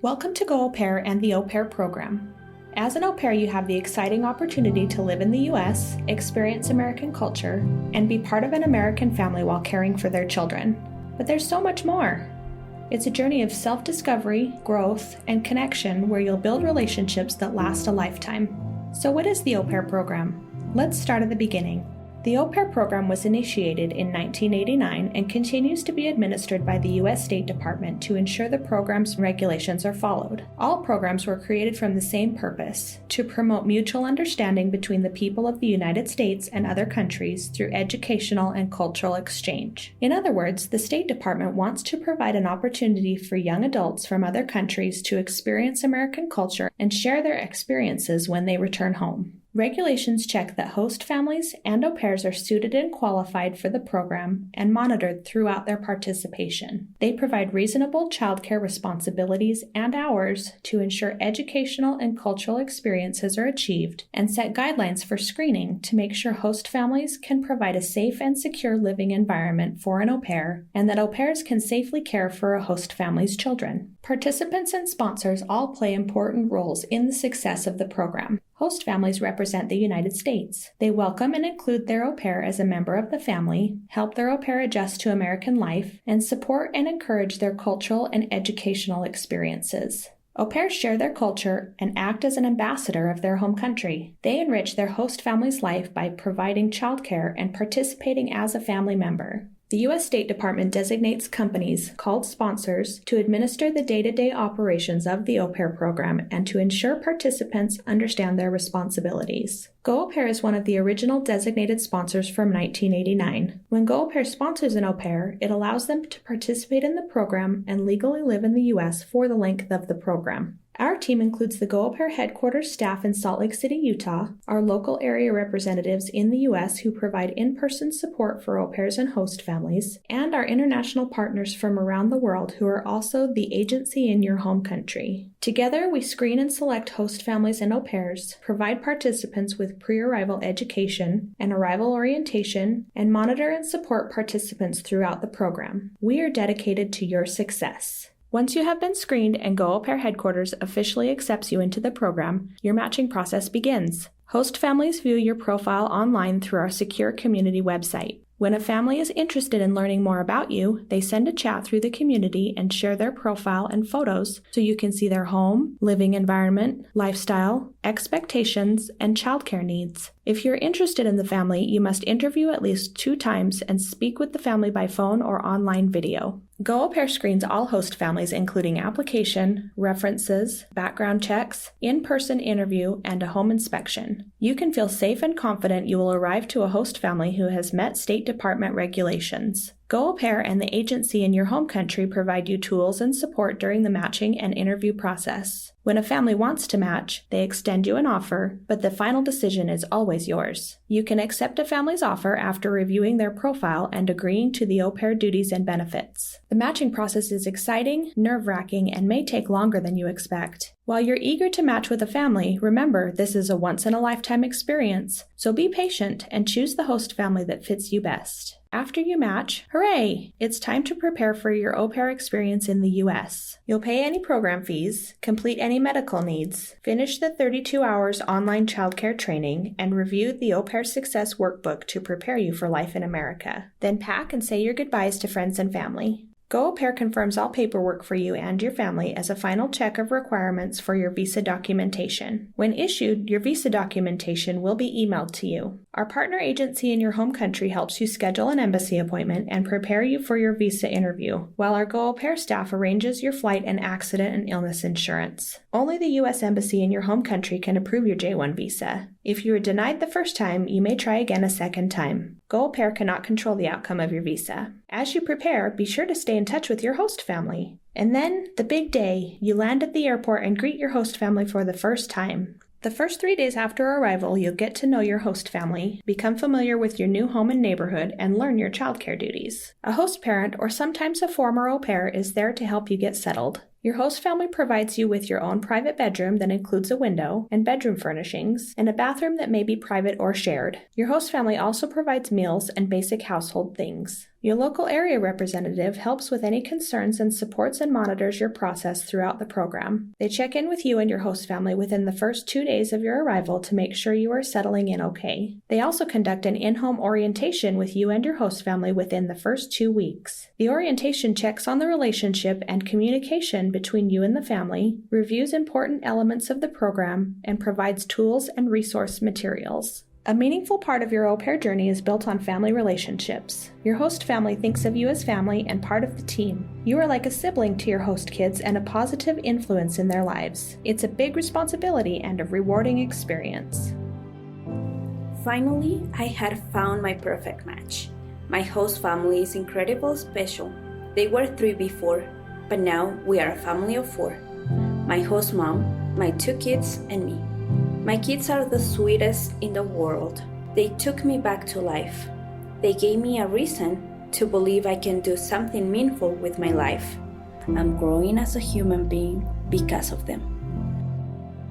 Welcome to Go Au Pair and the Au Pair program. As an au pair, you have the exciting opportunity to live in the U.S., experience American culture, and be part of an American family while caring for their children. But there's so much more. It's a journey of self-discovery, growth, and connection where you'll build relationships that last a lifetime. So what is the Au Pair program? Let's start at the beginning. The Au Pair program was initiated in 1989 and continues to be administered by the U.S. State Department to ensure the program's regulations are followed. All programs were created from the same purpose, to promote mutual understanding between the people of the United States and other countries through educational and cultural exchange. In other words, the State Department wants to provide an opportunity for young adults from other countries to experience American culture and share their experiences when they return home. Regulations check that host families and au pairs are suited and qualified for the program and monitored throughout their participation. They provide reasonable childcare responsibilities and hours to ensure educational and cultural experiences are achieved and set guidelines for screening to make sure host families can provide a safe and secure living environment for an au pair and that au pairs can safely care for a host family's children. Participants and sponsors all play important roles in the success of the program. Host families represent the United States. They welcome and include their au pair as a member of the family, help their au pair adjust to American life, and support and encourage their cultural and educational experiences. Au pairs share their culture and act as an ambassador of their home country. They enrich their host family's life by providing childcare and participating as a family member. The U.S. State Department designates companies, called sponsors, to administer the day-to-day operations of the Au Pair program and to ensure participants understand their responsibilities. Go Au Pair is one of the original designated sponsors from 1989. When Go Au Pair sponsors an au pair, it allows them to participate in the program and legally live in the U.S. for the length of the program. Our team includes the Go Au Pair headquarters staff in Salt Lake City, Utah, our local area representatives in the U.S. who provide in-person support for au pairs and host families, and our international partners from around the world who are also the agency in your home country. Together, we screen and select host families and au pairs, provide participants with pre-arrival education and arrival orientation, and monitor and support participants throughout the program. We are dedicated to your success. Once you have been screened and Go Au Pair headquarters officially accepts you into the program, your matching process begins. Host families view your profile online through our secure community website. When a family is interested in learning more about you, they send a chat through the community and share their profile and photos so you can see their home, living environment, lifestyle, expectations, and childcare needs. If you're interested in the family, you must interview at least 2 times and speak with the family by phone or online video. Go Au Pair screens all host families, including application, references, background checks, in-person interview, and a home inspection. You can feel safe and confident you will arrive to a host family who has met State Department regulations. Go Au Pair and the agency in your home country provide you tools and support during the matching and interview process. When a family wants to match, they extend you an offer, but the final decision is always yours. You can accept a family's offer after reviewing their profile and agreeing to the au pair duties and benefits. The matching process is exciting, nerve-wracking, and may take longer than you expect. While you're eager to match with a family, remember this is a once-in-a-lifetime experience, so be patient and choose the host family that fits you best. After you match, hooray! It's time to prepare for your au pair experience in the U.S. You'll pay any program fees, complete any medical needs, finish the 32 hours online childcare training, and review the Au Pair Success Workbook to prepare you for life in America. Then pack and say your goodbyes to friends and family. Go Au Pair confirms all paperwork for you and your family as a final check of requirements for your visa documentation. When issued, your visa documentation will be emailed to you. Our partner agency in your home country helps you schedule an embassy appointment and prepare you for your visa interview, while our Go Au Pair staff arranges your flight and accident and illness insurance. Only the U.S. Embassy in your home country can approve your J-1 visa. If you are denied the first time, you may try again a second time. Go Au Pair cannot control the outcome of your visa. As you prepare, be sure to stay in touch with your host family. And then, the big day, you land at the airport and greet your host family for the first time. The first 3 days after arrival, you'll get to know your host family, become familiar with your new home and neighborhood, and learn your childcare duties. A host parent, or sometimes a former au pair, is there to help you get settled. Your host family provides you with your own private bedroom that includes a window and bedroom furnishings, and a bathroom that may be private or shared. Your host family also provides meals and basic household things. Your local area representative helps with any concerns and supports and monitors your process throughout the program. They check in with you and your host family within the first 2 days of your arrival to make sure you are settling in okay. They also conduct an in-home orientation with you and your host family within the first 2 weeks. The orientation checks on the relationship and communication between you and the family, reviews important elements of the program, and provides tools and resource materials. A meaningful part of your au pair journey is built on family relationships. Your host family thinks of you as family and part of the team. You are like a sibling to your host kids and a positive influence in their lives. It's a big responsibility and a rewarding experience. Finally, I had found my perfect match. My host family is incredibly special. They were 3 before, but now we are a family of 4. My host mom, my 2 kids, and me. My kids are the sweetest in the world. They took me back to life. They gave me a reason to believe I can do something meaningful with my life. I'm growing as a human being because of them.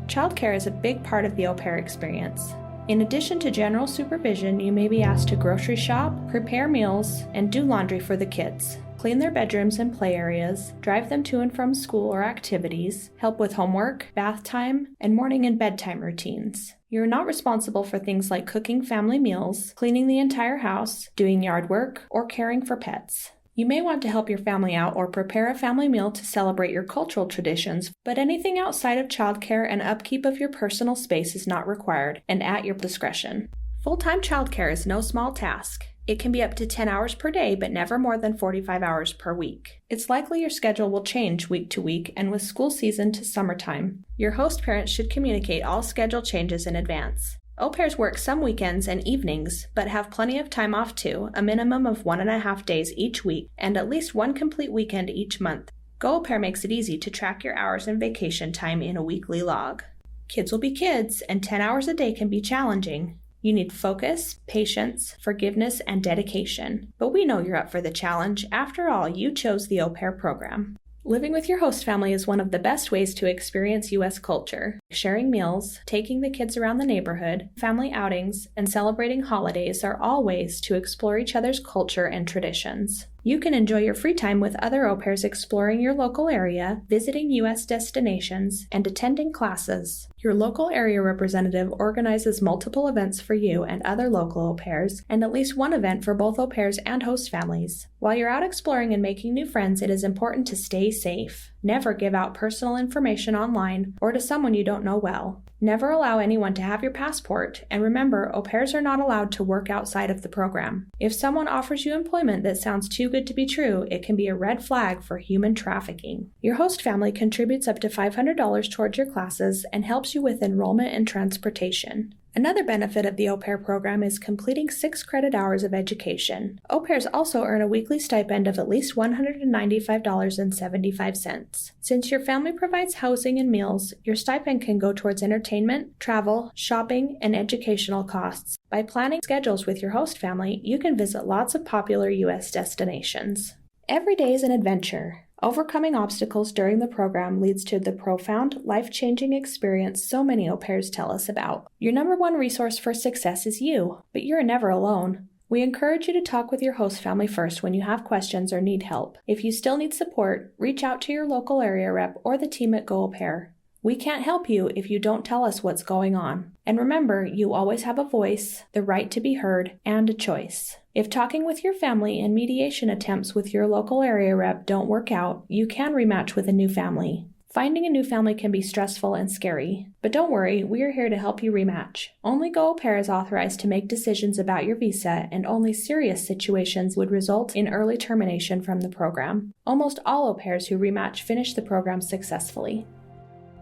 Childcare is a big part of the au pair experience. In addition to general supervision, you may be asked to grocery shop, prepare meals, and do laundry for the kids. Clean their bedrooms and play areas, drive them to and from school or activities, help with homework, bath time, and morning and bedtime routines. You're not responsible for things like cooking family meals, cleaning the entire house, doing yard work, or caring for pets. You may want to help your family out or prepare a family meal to celebrate your cultural traditions, but anything outside of childcare and upkeep of your personal space is not required and at your discretion. Full-time childcare is no small task. It can be up to 10 hours per day, but never more than 45 hours per week. It's likely your schedule will change week to week and with school season to summertime. Your host parents should communicate all schedule changes in advance. Au pairs work some weekends and evenings, but have plenty of time off too, a minimum of 1.5 days each week and at least 1 complete weekend each month. Go Au Pair makes it easy to track your hours and vacation time in a weekly log. Kids will be kids, and 10 hours a day can be challenging. You need focus, patience, forgiveness, and dedication. But we know you're up for the challenge. After all, you chose the Au Pair program. Living with your host family is one of the best ways to experience U.S. culture. Sharing meals, taking the kids around the neighborhood, family outings, and celebrating holidays are all ways to explore each other's culture and traditions. You can enjoy your free time with other au pairs exploring your local area, visiting U.S. destinations, and attending classes. Your local area representative organizes multiple events for you and other local au pairs, and at least one event for both au pairs and host families. While you're out exploring and making new friends, it is important to stay safe. Never give out personal information online or to someone you don't know well. Never allow anyone to have your passport, and remember, au pairs are not allowed to work outside of the program. If someone offers you employment that sounds too good to be true, it can be a red flag for human trafficking. Your host family contributes up to $500 towards your classes and helps you with enrollment and transportation. Another benefit of the au pair program is completing 6 credit hours of education. Au pairs also earn a weekly stipend of at least $195.75. Since your family provides housing and meals, your stipend can go towards entertainment, travel, shopping, and educational costs. By planning schedules with your host family, you can visit lots of popular U.S. destinations. Every day is an adventure. Overcoming obstacles during the program leads to the profound, life-changing experience so many au pairs tell us about. Your number one resource for success is you, but you're never alone. We encourage you to talk with your host family first when you have questions or need help. If you still need support, reach out to your local area rep or the team at Go Au Pair. We can't help you if you don't tell us what's going on. And remember, you always have a voice, the right to be heard, and a choice. If talking with your family and mediation attempts with your local area rep don't work out, you can rematch with a new family. Finding a new family can be stressful and scary, but don't worry, we are here to help you rematch. Only Go Au Pair is authorized to make decisions about your visa, and only serious situations would result in early termination from the program. Almost all au pairs who rematch finish the program successfully.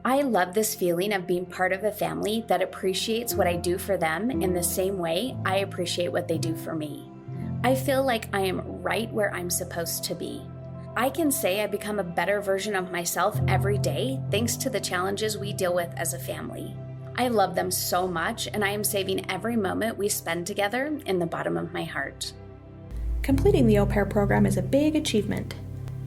I love this feeling of being part of a family that appreciates what I do for them in the same way I appreciate what they do for me. I feel like I am right where I'm supposed to be. I can say I become a better version of myself every day thanks to the challenges we deal with as a family. I love them so much, and I am saving every moment we spend together in the bottom of my heart. Completing the au pair program is a big achievement.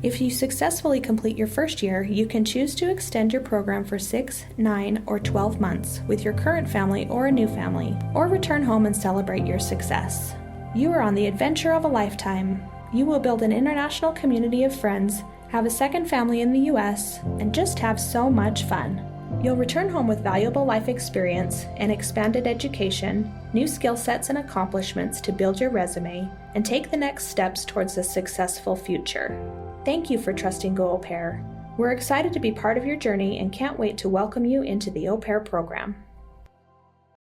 If you successfully complete your first year, you can choose to extend your program for 6, 9, or 12 months with your current family or a new family, or return home and celebrate your success. You are on the adventure of a lifetime. You will build an international community of friends, have a second family in the US, and just have so much fun. You'll return home with valuable life experience, an expanded education, new skill sets and accomplishments to build your resume, and take the next steps towards a successful future. Thank you for trusting Go Au Pair. We're excited to be part of your journey and can't wait to welcome you into the Au Pair program.